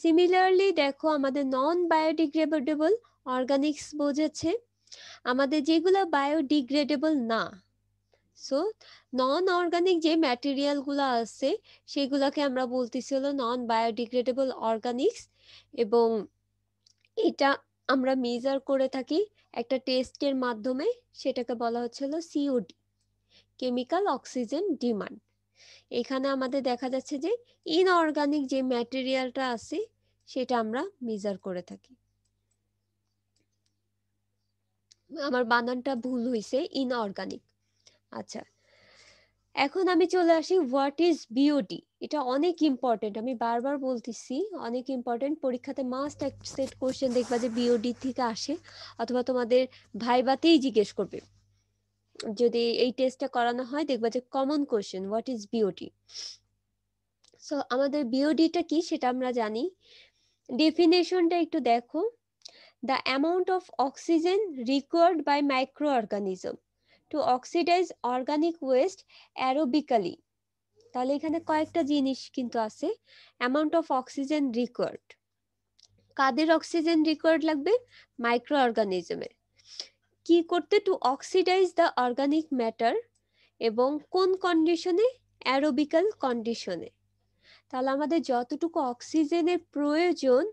সিমিলারলি দেখো আমাদের নন বায়োডিগ্রেডেবল অর্গানিক্স বোঝাচ্ছে আমাদের যেগুলো বায়োডিগ্রেডেবল না। সো নন অর্গানিক যে ম্যাটেরিয়ালগুলো আছে সেগুলোকে আমরা বলতেছি হলো নন বায়োডিগ্রেডেবল অর্গানিক্স, এবং এটা আমরা মেজার করে থাকি একটা টেস্টের মাধ্যমে, সেটাকে বলা হচ্ছে হলো সিওডি, কেমিক্যাল অক্সিজেন ডিমান্ড। এখানে আমাদের দেখা যাচ্ছে যে ইনঅর্গানিক যে ম্যাটেরিয়ালটা আছে সেটা আমরা মেজার করে থাকি। আমার বানানটা ভুল হয়েছে, ইনঅর্গানিক। আচ্ছা, এখন আমি চলে আসি হোয়াট ইজ বিওডি। এটা অনেক ইম্পর্টেন্ট, আমি বারবার বলতেছি অনেক ইম্পর্টেন্ট। পরীক্ষাতে মাস্ট এক সেট কোশ্চেন দেখবা যে বিওডি থেকে আসে, অথবা তোমাদের ভাইবাতেই জিজ্ঞেস করবে। যদি এই টেস্টটা করানো হয় দেখবা যে common question what is BOD. So আমাদের বিওডিটা কি সেটা আমরা জানি। ডেফিনেশনটা একটু দেখো, the amount of oxygen required by microorganism to oxidise organic waste aerobically. তাহলে এখানে কয়েকটা জিনিস কিন্তু আছে। অ্যামাউন্ট অফ অক্সিজেন রিকোয়ার্ড, কাদের অক্সিজেন রিকোয়ার্ড লাগবে? মাইক্রো অর্গানিজমের। কি করতে? To oxidise the organic matter, এবং কোন কন্ডিশনে? অ্যারোবিক্যাল কন্ডিশনে। তাহলে আমাদের যতটুকু অক্সিজেনের প্রয়োজন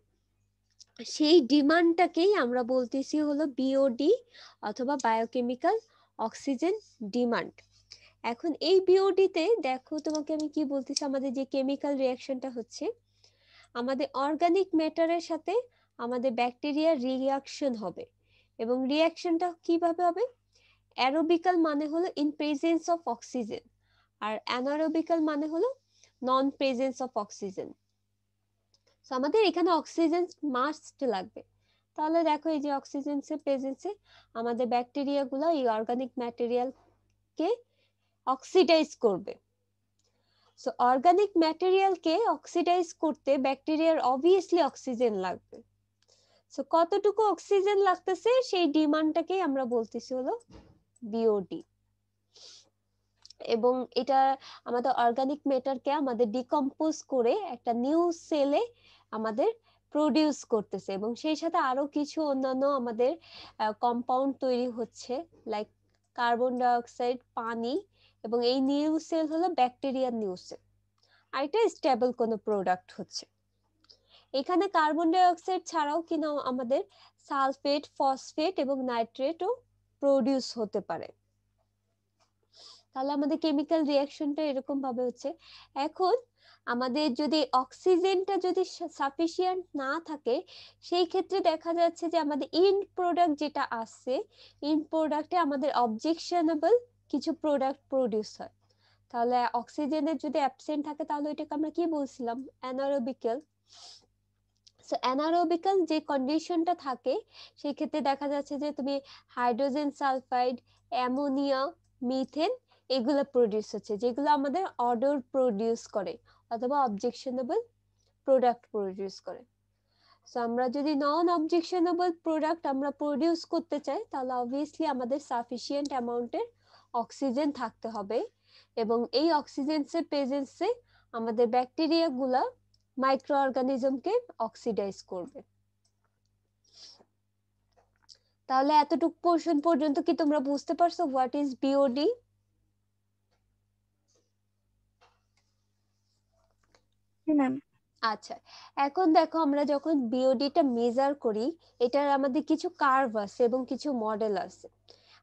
সেই ডিমান্ডটাকেই আমরা বলতেছি হলো বিওডি অথবা বায়োকেমিক্যাল অক্সিজেন ডিমান্ড। এখন এই বিওডিতে দেখো তোমাকে আমি কি বলতেছি, আমাদের যে কেমিক্যাল রিয়াকশনটা হচ্ছে আমাদের অর্গানিক ম্যাটারের সাথে আমাদের ব্যাকটেরিয়ার রিয়াকশন হবে, এবং রিয়াকশনটা কিভাবে হবে? অ্যারোবিক্যাল মানে হলো ইন প্রেজেন্স অফ অক্সিজেন, আর অ্যানারোবিক্যাল মানে হলো নন প্রেজেন্স অফ অক্সিজেন। সো আমাদের এখানে অক্সিজেন মাস্ট লাগবে। তাহলে দেখো এই যে অক্সিজেন্সের প্রেজেন্সে আমাদের ব্যাকটেরিয়াগুলো এই অর্গানিক ম্যাটেরিয়ালকে অক্সিডাইজ করবে। সো অর্গানিক ম্যাটেরিয়ালকে অক্সিডাইজ করতে ব্যাকটেরিয়ার অবভিয়াসলি অক্সিজেন লাগবে। সো কতটুকু অক্সিজেন লাগতেছে সেই ডিমান্ডটাকে আমরা বলতেছি হলো বিওডি। এবং এটা আমাদের অর্গানিক ম্যাটারকে আমাদের ডিকম্পোজ করে একটা নিউ সেলে আমাদের প্রডিউস করতেছে, এবং সেই সাথে আরো কিছু অন্যান্য আমাদের কম্পাউন্ড তৈরি হচ্ছে, লাইক কার্বন ডাই অক্সাইড, পানি, এবং এই নিউ সেল হলো ব্যাকটেরিয়ার নিউ সেল। আর এটা স্টেবল কোনো প্রোডাক্ট হচ্ছে। এখানে কার্বন ডাই অক্সাইড ছাড়াও কিনা আমাদের সালফেট, ফসফেট এবং নাইট্রেটও প্রডিউস হতে পারে। তাহলে আমাদের কেমিক্যাল রিয়াকশনটা এরকম ভাবে হচ্ছে। এখন আমাদের যদি অক্সিজেনটা যদি সাফিসিয়েন্ট না থাকে সেই ক্ষেত্রে দেখা যাচ্ছে যে আমাদের ইন্ড প্রোডাক্ট যেটা আছে, ইন্ড প্রোডাক্টে আমাদের অবজেকশনেবল কিছু প্রোডাক্ট প্রডিউস হয়। তাহলে অক্সিজেনের যদি অ্যাবসেন্ট থাকে তাহলে এটাকে আমরা কি বলছিলাম? অ্যানারোবিক্যাল। সো অ্যানারোবিক্যাল যে কন্ডিশনটা থাকে সেই ক্ষেত্রে দেখা যাচ্ছে যে তুমি হাইড্রোজেন সালফাইড, অ্যামোনিয়া, মিথেন এগুলো প্রডিউস হচ্ছে, যেগুলো আমাদের অডর প্রডিউস করে অথবা অবজেকশনেবল প্রোডাক্ট প্রডিউস করে। সো আমরা যদি নন অবজেকশনেবল প্রোডাক্ট আমরা প্রডিউস করতে চাই তাহলে অবভিয়াসলি আমাদের সাফিসিয়েন্ট অ্যামাউন্টের অক্সিজেন থাকতে হবে, এবং এই অক্সিজেন্সের প্রেজেন্সে আমাদের ব্যাকটেরিয়াগুলা মাইক্রো অর্গানিজমকে অক্সিডাইজ করবে। তাহলে এতটুকু পোর্শন পর্যন্ত কি তোমরা বুঝতে পারছো হোয়াট ইজ বিওডি? ম্যাম। আচ্ছা, এখন দেখো আমরা যখন বিওডিটা মেজার করি, এটার আমাদের কিছু কার্ভ আছে এবং কিছু মডেল আছে।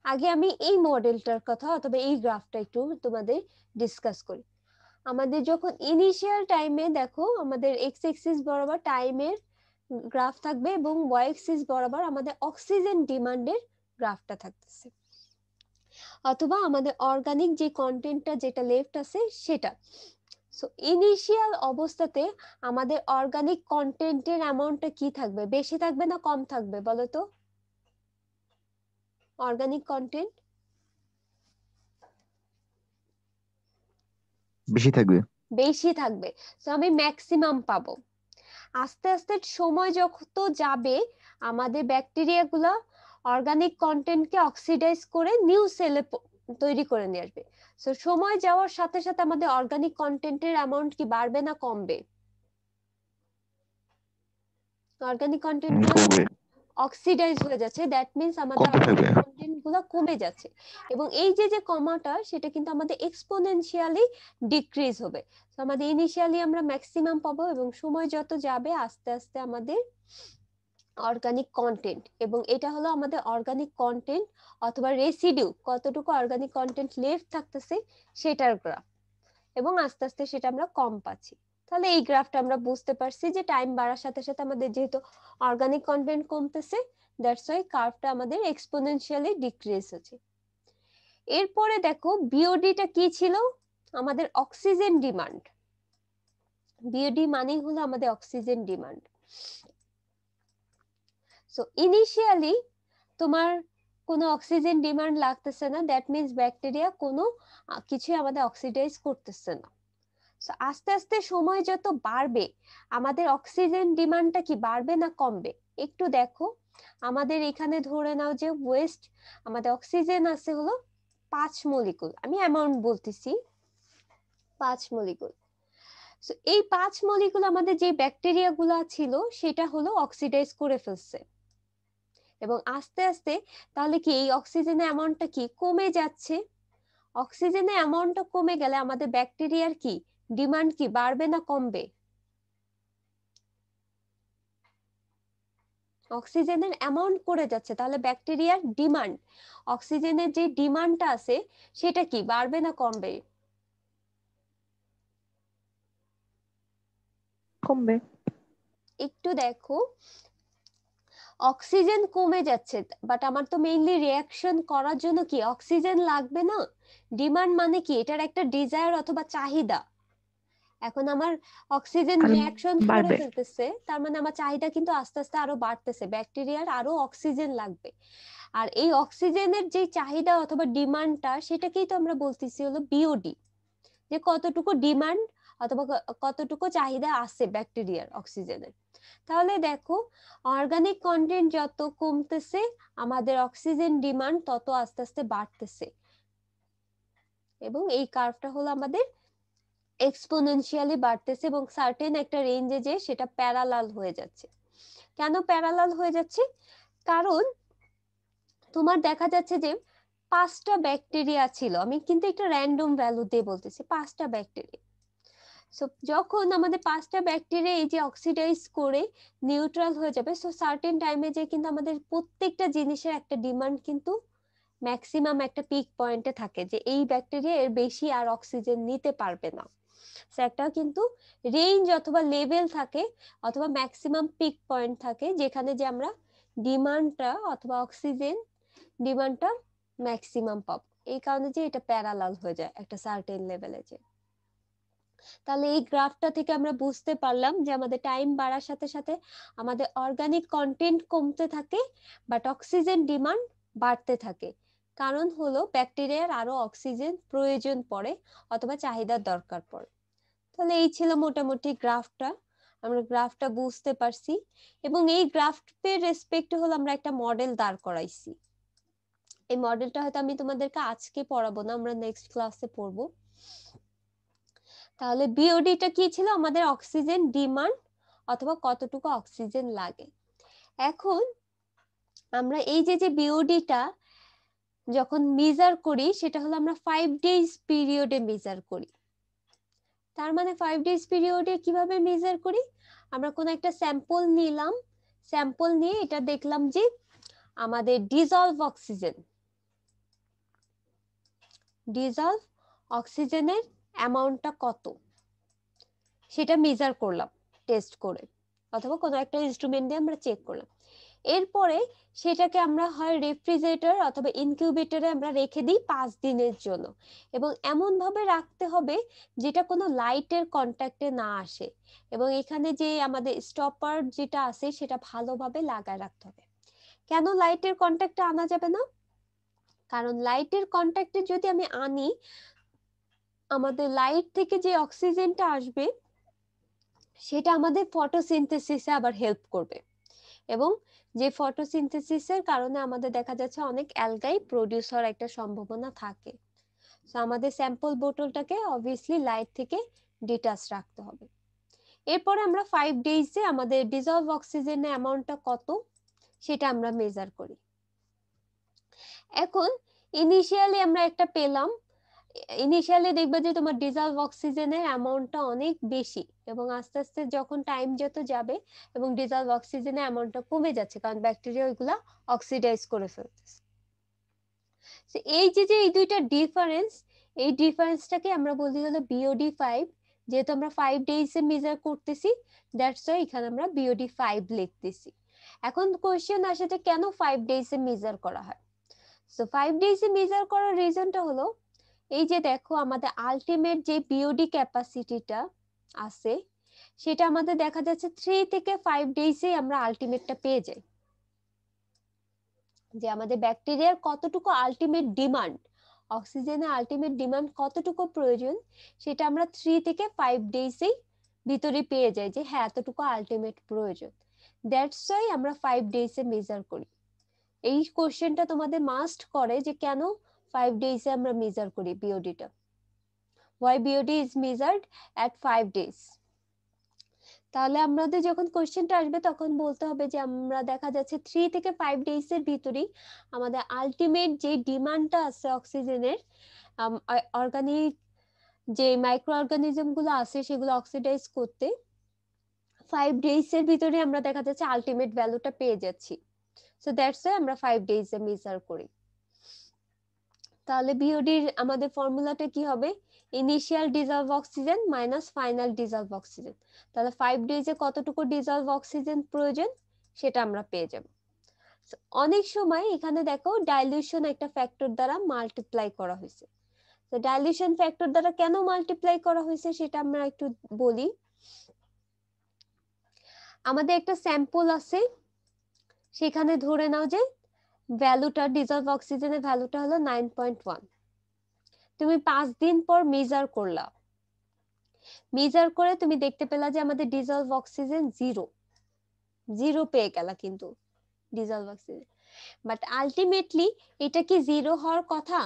আগে আমি এই মডেলটার কথা অথবা এই গ্রাফটা একটু তোমাদের ডিসকাস করি। আমাদের যখন ইনিশিয়াল টাইমে দেখো আমাদের এক্স এক্সিস বরাবর টাইমের গ্রাফ থাকবে এবং ওয়াই এক্সিস বরাবর আমাদের অক্সিজেন ডিমান্ডের গ্রাফটা থাকতেছে, অথবা আমাদের অর্গানিক যে কন্টেন্টটা যেটা লেফট আছে সেটা। সো ইনিশিয়াল অবস্থাতে আমাদের অর্গানিক কন্টেন্টের অ্যামাউন্টটা কি থাকবে, বেশি থাকবে না কম থাকবে বলো তো? অর্গানিক কন্টেন্ট বেশি থাকবে। বেশি থাকবে, সো আমি ম্যাক্সিমাম পাবো। আস্তে আস্তে সময় যত যাবে আমাদের ব্যাকটেরিয়া গুলা অর্গানিক কন্টেন্টকে অক্সিডাইজ করে নিউ সেলে তৈরি করে নিয়ে আসবে। সো সময় যাওয়ার সাথে সাথে আমাদের অর্গানিক কন্টেন্টের অ্যামাউন্ট কি বাড়বে না কমবে? অর্গানিক কন্টেন্ট কমবে। অক্সিডাইজ হয়ে যাচ্ছে, দ্যাট মিন্স আমাদের কমতে থাকবে। অর্গানিক কন্টেন্ট গুলো কমে যাচ্ছে। এবং এই যে কমাটা সেটা কিন্তু আমাদের এক্সপোনেনশিয়ালি ডিক্রিজ হবে। তো আমাদের ইনিশিয়ালি আমরা ম্যাক্সিমাম পাবো এবং সময় যত যাবে আস্তে আস্তে আমাদের অর্গানিক কন্টেন্ট, এবং এটা হলো আমাদের অর্গানিক কন্টেন্ট অথবা রেসিডিউ, কতটুকু অর্গানিক কন্টেন্ট লেফট থাকতেছে সেটার গ্রাফ, এবং আস্তে আস্তে সেটা আমরা কম পাচ্ছি। তাহলে এই গ্রাফটা আমরা বুঝতে পারছি যে টাইম বাড়ার সাথে সাথে আমাদের যেহেতু অর্গানিক কন্টেন্ট কমতেছে, দ্যাটস ওয়াই কার্ভটা আমাদের এক্সপোনেনশিয়ালি ডিক্রিজ হচ্ছে। এরপরে দেখো বিওডিটা কি ছিল, আমাদের অক্সিজেন ডিমান্ড। বিওডি মানেই হলো আমাদের অক্সিজেন ডিমান্ড। সো ইনিশিয়ালি তোমার কোনো অক্সিজেন ডিমান্ড লাগতেছে না, দ্যাট মিন্স ব্যাকটেরিয়া কোনো কিছু আমাদের অক্সিডাইজ করতেছে না। সো আস্তে আস্তে সময় যত বাড়বে আমাদের অক্সিজেন ডিমান্ডটা কি বাড়বে না কমবে? একটু দেখো, আমাদের এখানে ধরে নাও যে ওয়েস্ট আমাদের অক্সিজেন আছে হলো 5 মলিকুল, আমি অ্যামাউন্ট বলতেছি 5 মলিকুল। সো এই 5 মলিকুল আমাদের যে ব্যাকটেরিয়া গুলা ছিল সেটা হলো অক্সিডাইজ করে ফেলছে, এবং আস্তে আস্তে তাহলে কি এই অক্সিজেনের অ্যামাউন্টটা কি কমে যাচ্ছে। অক্সিজেনের অ্যামাউন্টটা কমে গেলে আমাদের ব্যাকটেরিয়ার কি ডিমান্ড কি বাড়বে না কমবে? অক্সিজেনের অ্যামাউন্ট করে যাচ্ছে, তাহলে ব্যাকটেরিয়ার ডিমান্ড, অক্সিজেনের যে ডিমান্ডটা আছে সেটা কি বাড়বে না কমবে? কমবে। একটু দেখো, অক্সিজেন কমে যাচ্ছে, বাট আমার তো মেইনলি রিঅ্যাকশন করার জন্য কি অক্সিজেন লাগবে না? ডিমান্ড মানে কি এটার একটা ডিজায়ার অথবা চাহিদা। এখন আমার অক্সিজেন আর রিঅ্যাকশন করে বাড়বে। ফেলতেছে, তার মানে আমার চাহিদা কিন্তু আস্তে আস্তে আরো বাড়তেছে, ব্যাকটেরিয়ার আরো অক্সিজেন লাগবে। আর এই অক্সিজেনের যে চাহিদা অথবা ডিমান্ডটা সেটাকেই তো আমরা বলতেছি হলো বিওডি, যে কতটুকু ডিমান্ড অথবা কতটুকু চাহিদা আছে ব্যাকটেরিয়ার অক্সিজেনের। তাহলে দেখো অর্গানিক কন্টেন্ট যত কমতেছে আমাদের অক্সিজেন ডিমান্ড তত আস্তে আস্তে বাড়তেছে, এবং এই কার্ভটা হলো আমাদের এক্সপোনেনশিয়ালি বাড়তেছে এবং সার্টেন একটা রেঞ্জে যে সেটা প্যারালাল হয়ে যাচ্ছে। কেন প্যারালাল হয়ে যাচ্ছে? কারণ তোমার দেখা যাচ্ছে যে 5টা ব্যাকটেরিয়া ছিল, আমি কিন্তু একটা র্যান্ডম ভ্যালু দিয়ে বলতেছি 5টা ব্যাকটেরিয়া। সো যখন আমাদের 5টা ব্যাকটেরিয়া এই যে অক্সিডাইজ করে নিউট্রাল হয়ে যাবে, সো সার্টেন টাইমে যে কিন্তু আমাদের প্রত্যেকটা জিনিসের একটা ডিমান্ড কিন্তু ম্যাক্সিমাম একটা পিক পয়েন্টে থাকে, যে এই ব্যাকটেরিয়া এর বেশি আর অক্সিজেন নিতে পারবে না। একটা কিন্তু রেঞ্জ অথবা লেভেল থাকে অথবা ম্যাক্সিমাম পিক পয়েন্ট থাকে যেখানে যে আমরা ডিমান্ডটা অথবা অক্সিজেন ডিমান্ডটা ম্যাক্সিমাম পাবো, এই কারণে যে এটা প্যারালাল হয়ে যায় একটা সার্টেন লেভেলে যে। তাহলে এই গ্রাফটা থেকে আমরা বুঝতে পারলাম যে আমাদের টাইম বাড়ার সাথে সাথে আমাদের অর্গানিক কন্টেন্ট কমতে থাকে বাট অক্সিজেন ডিমান্ড বাড়তে থাকে, কারণ হলো ব্যাকটেরিয়ার আরো অক্সিজেন প্রয়োজন পড়ে অথবা চাহিদার দরকার পড়ে। তাহলে এই ছিল মোটামুটি গ্রাফটা, আমরা গ্রাফটা বুঝতে পারছি, এবং এই গ্রাফের রেসপেক্টে হলো আমরা একটা মডেল দাঁড় করাইছি। এই মডেলটা হয়তো আমি তোমাদেরকে আজকে পড়াবো না, আমরা নেক্সট ক্লাসে পড়বো। তাহলে বিওডিটা কি ছিল? আমাদের অক্সিজেন ডিমান্ড অথবা কতটুকু অক্সিজেন লাগে। এখন আমরা এই যে বিওডিটা যখন মেজার করি সেটা হলো আমরা 5 ডেজ পিরিয়ডে মেজার করি। তার মানে 5 ডেজ পিরিয়ডে কিভাবে মেজার করি? আমরা কোন একটা স্যাম্পল নিলাম, স্যাম্পল নিয়ে এটা দেখলাম যে আমাদের ডিজলভ অক্সিজেনের অ্যামাউন্টটা কত সেটা মেজার করলাম টেস্ট করে, অথবা কোনো একটা ইনস্ট্রুমেন্ট দিয়ে আমরা চেক করলাম। এরপরে সেটাকে আমরা হয় রেফ্রিজারেটর অথবা ইনকিউবেটরে আমরা রেখে দিই 5 দিনের জন্য, এবং এমন ভাবে রাখতে হবে যেটা কোনো লাইটের কন্ট্যাক্টে না আসে, এবং এখানে যে আমাদের স্টপার যেটা আছে সেটা ভালোভাবে লাগায় রাখতে হবে। কেন লাইটের কন্ট্যাক্টে আনা যাবে না? কারণ লাইটের কন্ট্যাক্টে যদি আমি আনি, আমাদের লাইট থেকে যে অক্সিজেনটা আসবে সেটা আমাদের ফটোসিনথেসিসে আবার হেল্প করবে, এবং যে ফটোসিনথেসিসের কারণে আমাদের দেখা যাচ্ছে অনেক অ্যালগাই প্রোডিউস হওয়ার একটা সম্ভাবনা থাকে। সো আমাদের স্যাম্পল বোতলটাকে অবভিয়াসলি লাইট থেকে ডিটাচ রাখতে হবে। এরপরে আমরা 5 ডেজে আমাদের ডিজলভ অক্সিজেনের অ্যামাউন্টটা কত সেটা আমরা মেজার করি। এখন ইনিশিয়ালি আমরা একটা পেলাম, ইনিশিয়ালি দেখবে যে তোমার ডিজলভ অক্সিজেনের অ্যামাউন্টটা অনেক বেশি, এবং আস্তে আস্তে যখন টাইম যত যাবে এবং ডিজলভ অক্সিজেনের অ্যামাউন্টটা কমে যাচ্ছে, কারণ ব্যাকটেরিয়া ওইগুলা অক্সিডাইজ করে ফেলতেছে। এই যে এই দুইটা ডিফারেন্স, এই ডিফারেন্সটাকে আমরা বলি হলো বিওডি 5। যেহেতু আমরা 5 ডেজে মেজার করতেছি, দ্যাটস ওয়াই এখানে আমরা বিওডি 5 লিখতেছি। এখন কোশ্চেন আসে যে কেন 5 ডেজে মেজার করা হয়? সো 5 ডেজে মেজার করার রিজনটা হলো এই যে দেখো আমাদের আলটিমেট যে বিওডি ক্যাপাসিটিটা আছে সেটা আমাদের দেখা যাচ্ছে 3 থেকে 5 ডেজে আমরা আলটিমেটটা পেয়ে যাই। যে আমাদের ব্যাকটেরিয়ার কতটুকু আলটিমেট ডিমান্ড, অক্সিজেনের আলটিমেট ডিমান্ড কতটুকু প্রয়োজন সেটা আমরা 3 থেকে 5 ডেজেই ভিতরে পেয়ে যাই যে হ্যাঁ এতটুকু আলটিমেট প্রয়োজন। দ্যাটস ওয়াই আমরা 5 ডেজে মেজার করি। এই কোশ্চেনটা তোমাদের মাস্ট করে যে কেন 5 ডেজে আমরা মেজার করি বিওডিটা, why BOD is measured at 5 days। তাহলে আমাদের যখন কোশ্চেনটা আসবে তখন বলতে হবে যে আমরা দেখা যাচ্ছে 3 থেকে 5 ডেজ এর ভিতরেই আমাদের আলটিমেট যে ডিমান্ডটা আছে অক্সিজেনের, অর্গানিক যে মাইক্রো অর্গানিজম গুলো আছে সেগুলো অক্সিডাইজ করতে 5 ডেজ এর ভিতরে আমরা দেখা যাচ্ছে আলটিমেট ভ্যালুটা পেয়ে যাচ্ছি। সো দ্যাটস ওয়াই আমরা 5 ডেজ এ মেজার করি। তাহলে বিওডির আমাদের ফর্মুলাটা কি হবে? Initial dissolved oxygen minus final dissolved oxygen. তাহলে 5 ডেজে কতটুকু ডিজলভ অক্সিজেন প্রয়োজন সেটা আমরা পেয়ে যাব। অনেক সময় এখানে দেখো ডাইলিউশন একটা ফ্যাক্টর দ্বারা মাল্টিপ্লাই করা হয়েছে। তো ডাইলিউশন ফ্যাক্টর দ্বারা কেন মাল্টিপ্লাই করা হয়েছে সেটা আমরা একটু বলি। আমাদের একটা স্যাম্পল আছে, সেখানে ধরে নাও যে ভ্যালুটা ডিজলভ অক্সিজেনের ভ্যালুটা হলো 9.1। তুমি 5 দিন পর মেজার করলা, মেজার করে তুমি দেখতে পেলা যে আমাদের ডিজলভ অক্সিজেন 0 পেয়ে গেলা কিন্তু ডিজলভ অক্সিজেন। বাট আলটিমেটলি এটা কি 0 হওয়ার কথা?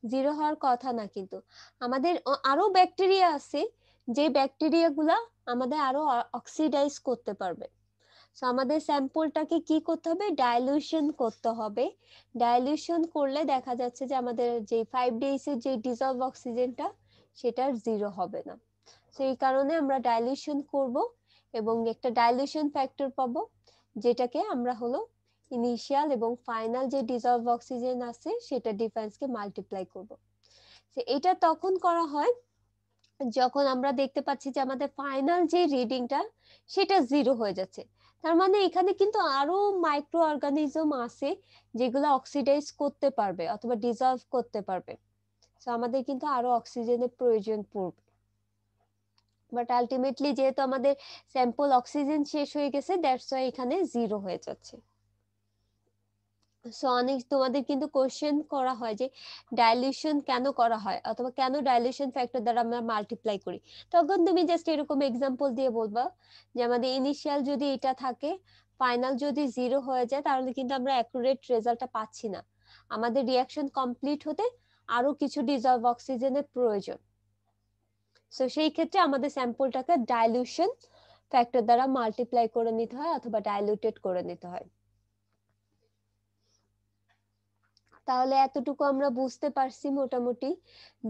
0 হওয়ার কথা না, কিন্তু আমাদের আরো ব্যাকটেরিয়া আছে যে ব্যাকটেরিয়া গুলা আমাদের আরো অক্সিডাইজ করতে পারবে। সো আমাদের স্যাম্পলটাকে কি করতে হবে? ডাইলিউশন করতে হবে। ডাইলিউশন করলে দেখা যাচ্ছে যে আমাদের যে 5 ডেজ এর যে ডিজলভ অক্সিজেনটা সেটা 0 হবে না। সো এই কারণে আমরা ডাইলিউশন করব এবং একটা ডাইলিউশন ফ্যাক্টর পাবো, যেটাকে আমরা হলো ইনিশিয়াল এবং ফাইনাল যে ডিজলভ অক্সিজেন আছে সেটা ডিফারেন্সকে মাল্টিপ্লাই করব। তো এটা তখন করা হয় যখন আমরা দেখতে পাচ্ছি যে আমাদের ফাইনাল যে রিডিংটা সেটা 0 হয়ে যাচ্ছে। তার মানে এখানে কিন্তু আরো মাইক্রো অর্গানিজম আছে যেগুলো অক্সিডাইজ করতে পারবে অথবা ডিজলভ করতে পারবে। সো আমাদের কিন্তু আরো অক্সিজেনের প্রয়োজন পড়বে। বাট আলটিমেটলি যেহেতু আমাদের স্যাম্পল অক্সিজেন শেষ হয়ে গেছে, দ্যাটস ওয়াই এখানে 0 হয়ে যাচ্ছে। সো অনেক তোমাদের কিন্তু কোশ্চেন করা হয় যে ডাইলিউশন কেন করা হয় অথবা কেন ডাইলিউশন ফ্যাক্টর দ্বারা আমরা মাল্টিপ্লাই করি, তখন তুমি জাস্ট এরকম এক্সাম্পল দিয়ে বলবা যে আমাদের ইনিশিয়াল যদি এটা থাকে, ফাইনাল যদি 0 হয়ে যায়, তাহলে কিন্তু আমরা অ্যাকুরেট রেজাল্টটা পাচ্ছি না। আমাদের রিঅ্যাকশন কমপ্লিট হতে আরো কিছু ডিজলভ অক্সিজেনের প্রয়োজন। সো সেই ক্ষেত্রে আমাদের স্যাম্পলটাকে ডাইলিউশন ফ্যাক্টর দ্বারা মাল্টিপ্লাই করে নিতে হয় অথবা ডাইলিউটেড করে নিতে হয়। তাহলে এতটুকু আমরা বুঝতে পারছি মোটামুটি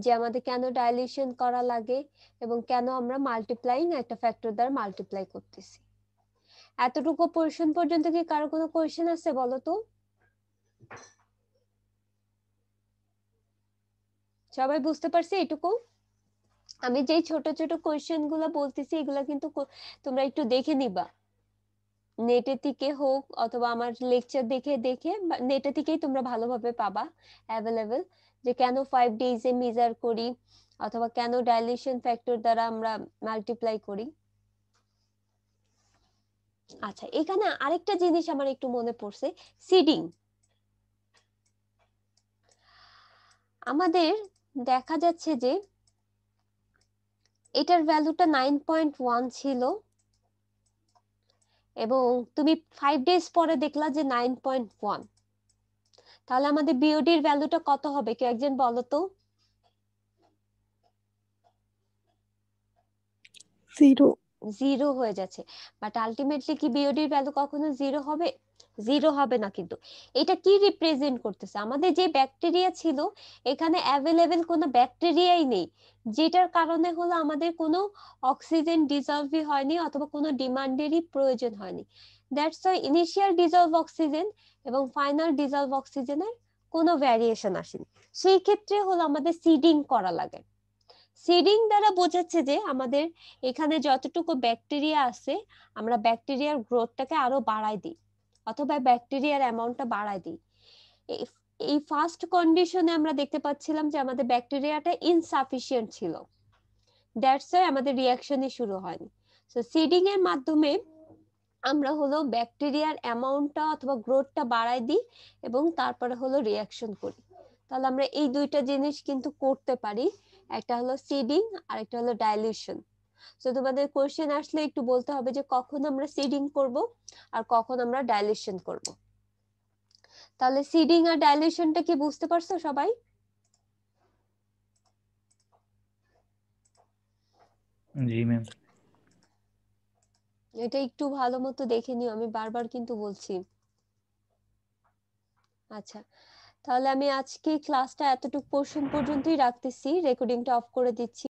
যে আমাদের কেন ডাইলিউশন করা লাগে এবং কেন আমরা মাল্টিপ্লাইং একটা ফ্যাক্টর দ্বারা মাল্টিপ্লাই করতেছি। এতটুকু পোরশন পর্যন্ত কি কারো কোনো কোশ্চেন আছে বলো তো? সবাই বুঝতে পারছে এটুকু? আমি যেই ছোট ছোট কোশ্চেন গুলো বলতেছি এগুলা কিন্তু তোমরা একটু দেখে নিবা, নেটের থেকে হোক অথবা আমার লেকচার দেখে দেখে, নেটের থেকেই তোমরা ভালোভাবে পাবা অ্যাভেলেবেল, যে কেন 5 ডেজে মেজার করি অথবা কেন ডাইলিউশন ফ্যাক্টর দ্বারা আমরা মাল্টিপ্লাই করি। আচ্ছা, এখানে আরেকটা জিনিস আমার একটু মনে পড়ছে, সিডিং। আমাদের দেখা যাচ্ছে যে এটার ভ্যালুটা 9.1 ছিল এবং তুমি 5 ডেজ পরে দেখলা যে 9.1, তাহলে আমাদের বিওডির ভ্যালুটা কত হবে কেউ একজন বলো তো? 0 হয়ে যাচ্ছে, বাট আলটিমেটলি কি বিওডির ভ্যালু কখনো 0 হবে? 0 হবে না। কিন্তু এটা কি রিপ্রেজেন্ট করতেছে, আমাদের যে ব্যাকটেরিয়া ছিল এখানে অ্যাভেলেবেল কোনো ব্যাকটেরিয়াই নেই, যেটার কারণে হলো আমাদের কোনো অক্সিজেন ডিজলভই হয়নি অথবা কোনো ডিমান্ডেরই প্রয়োজন হয়নি। That's why initial dissolved oxygen এবং ফাইনাল ডিজলভ অক্সিজেনের কোনো ভ্যারিয়েশন আসেনি। সেই ক্ষেত্রে হলো আমাদের সিডিং করা লাগে। সিডিং দ্বারা বোঝাচ্ছে যে আমাদের এখানে যতটুকু ব্যাকটেরিয়া আছে আমরা ব্যাকটেরিয়ার গ্রোথটাকে আরো বাড়াই দিই অথবা ব্যাকটেরিয়ার অ্যামাউন্টটা বাড়াই দিই। এই ফার্স্ট কন্ডিশনে আমরা দেখতে পাচ্ছিলাম যে আমাদের ব্যাকটেরিয়াটা ইনসাফিসিয়েন্ট ছিল, দ্যাটস ওয়াই আমাদের রিঅ্যাকশনই শুরু হয়নি। সো সিডিং এর মাধ্যমে আমরা হলো ব্যাকটেরিয়ার অ্যামাউন্টটা অথবা গ্রোথটা বাড়াই দিই এবং তারপরে হলো রিঅ্যাকশন করি। তাহলে আমরা এই দুইটা জিনিস কিন্তু করতে পারি, একটা হলো সিডিং আর একটা হলো ডাইলিউশন। তো তোমাদের কোশ্চেন আসলে একটু বলতে হবে যে কখন আমরা সিডিং করব আর কখন আমরা ডাইলিউশন করব। তাহলে সিডিং আর ডাইলিউশনটা কি বুঝতে পারছো সবাই? জি ম্যাম। এটা একটু ভালো মতো দেখে নিও, আমি বারবার কিন্তু বলছি। আচ্ছা, তাহলে আমি আজকে ক্লাসটা এতটুকু পোরশন পর্যন্তই রাখতেছি, রেকর্ডিংটা অফ করে দিচ্ছি।